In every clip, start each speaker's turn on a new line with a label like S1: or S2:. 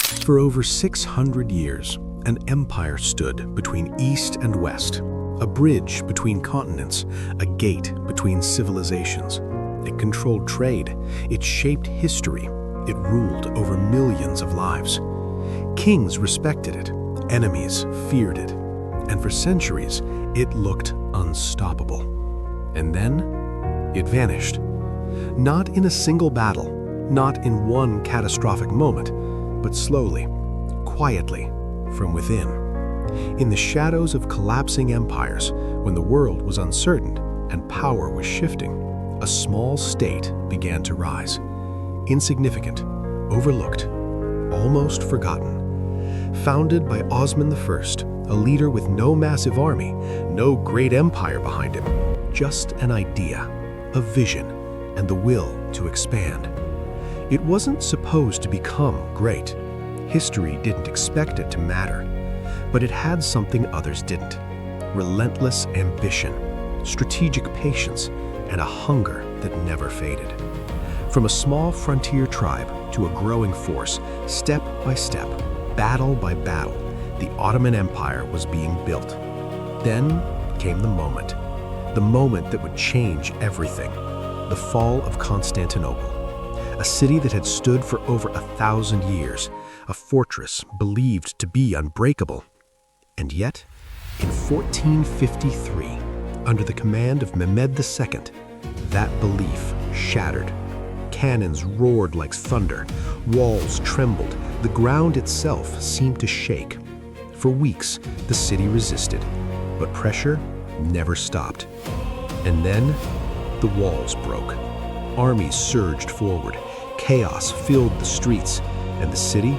S1: For over 600 years, an empire stood between East and West, a bridge between continents, a gate between civilizations. It controlled trade, it shaped history, it ruled over millions of lives. Kings respected it, enemies feared it, and for centuries, it looked unstoppable. And then, it vanished. Not in a single battle, not in one catastrophic moment, but slowly, quietly, from within. In the shadows of collapsing empires, when the world was uncertain and power was shifting, a small state began to rise. Insignificant, overlooked, almost forgotten. Founded by Ottoman I, a leader with no massive army, no great empire behind him, just an idea, a vision, and the will to expand. It wasn't supposed to become great. History didn't expect it to matter, but it had something others didn't. Relentless ambition, strategic patience, and a hunger that never faded. From a small frontier tribe to a growing force, step by step, battle by battle, the Ottoman Empire was being built. Then came the moment that would change everything, the fall of Constantinople. A city that had stood for over 1,000 years, a fortress believed to be unbreakable. And yet, in 1453, under the command of Mehmed II, that belief shattered. Cannons roared like thunder, walls trembled, the ground itself seemed to shake. For weeks, the city resisted, but pressure never stopped. And then, the walls broke. Armies surged forward, chaos filled the streets, and the city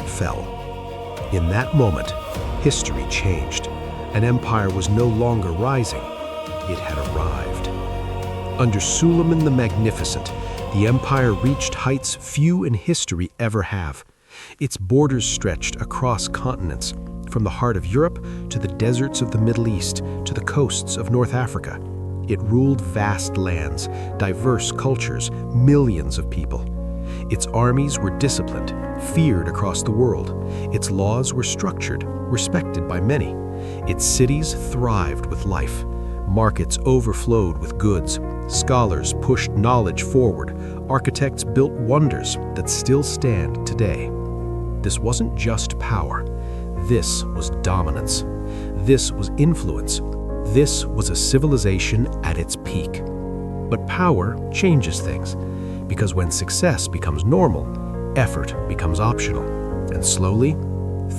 S1: fell. In that moment, history changed. An empire was no longer rising, it had arrived. Under Suleiman the Magnificent, the empire reached heights few in history ever have. Its borders stretched across continents, from the heart of Europe to the deserts of the Middle East to the coasts of North Africa. It ruled vast lands, diverse cultures, millions of people. Its armies were disciplined, feared across the world. Its laws were structured, respected by many. Its cities thrived with life. Markets overflowed with goods. Scholars pushed knowledge forward. Architects built wonders that still stand today. This wasn't just power. This was dominance. This was influence. This was a civilization at its peak. But power changes things, because when success becomes normal, effort becomes optional, and slowly,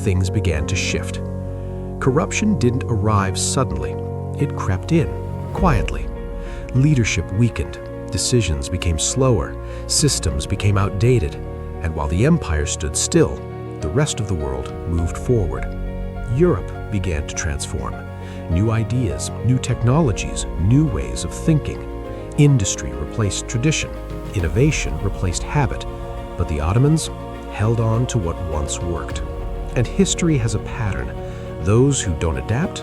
S1: things began to shift. Corruption didn't arrive suddenly. It crept in, quietly. Leadership weakened, decisions became slower, systems became outdated, and while the empire stood still, the rest of the world moved forward. Europe began to transform. New ideas, new technologies, new ways of thinking. Industry replaced tradition. Innovation replaced habit. But the Ottomans held on to what once worked. And history has a pattern. Those who don't adapt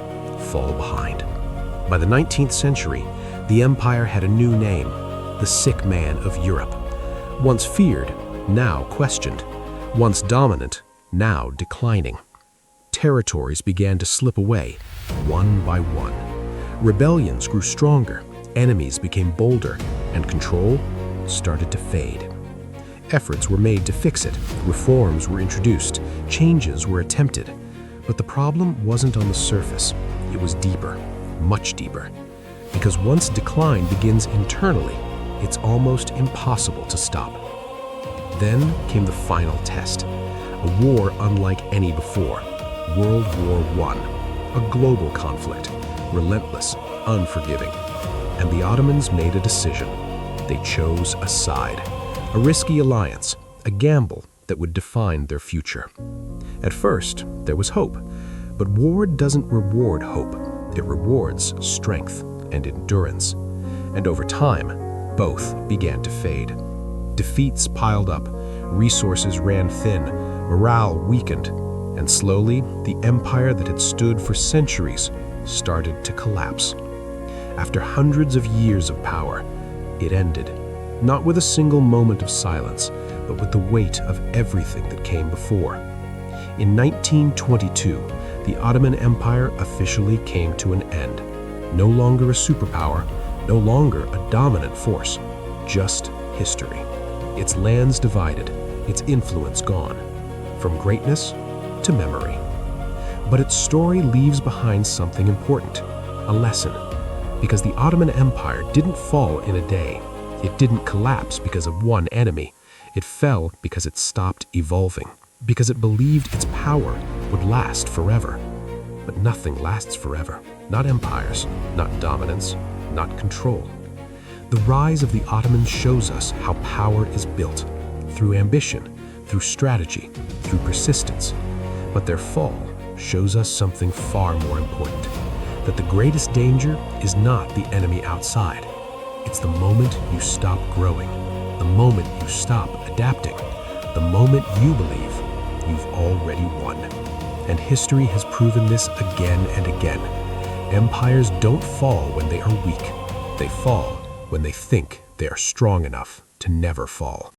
S1: fall behind. By the 19th century, the empire had a new name, the sick man of Europe. Once feared, now questioned. Once dominant, now declining. Territories began to slip away, one by one. Rebellions grew stronger, enemies became bolder, and control started to fade. Efforts were made to fix it, reforms were introduced, changes were attempted. But the problem wasn't on the surface, it was deeper, much deeper. Because once decline begins internally, it's almost impossible to stop. Then came the final test, a war unlike any before, World War I, a global conflict, relentless, unforgiving. And the Ottomans made a decision. They chose a side, a risky alliance, a gamble that would define their future. At first, there was hope, but war doesn't reward hope. It rewards strength and endurance. And over time, both began to fade. Defeats piled up, resources ran thin, morale weakened, and slowly, the empire that had stood for centuries started to collapse. After hundreds of years of power, it ended, not with a single moment of silence,
S2: but with the weight of everything that came before. In 1922, the Ottoman Empire officially came to an end. No longer a superpower, no longer a dominant force, just history. Its lands divided, its influence gone, from greatness to memory. But its story leaves behind something important, a lesson. Because the Ottoman Empire didn't fall in a day. It didn't collapse because of one enemy. It fell because it stopped evolving, because it believed its power would last forever. But nothing lasts forever. Not empires, not dominance, not control. The rise of the Ottomans shows us how power is built, through ambition, through strategy, through persistence. But their fall shows us something far more important, that the greatest danger is not the enemy outside. It's the moment you stop growing, the moment you stop adapting, the moment you believe you've already won. And history has proven this again and again. Empires don't fall when they are weak. They fall when they think they are strong enough to never fall.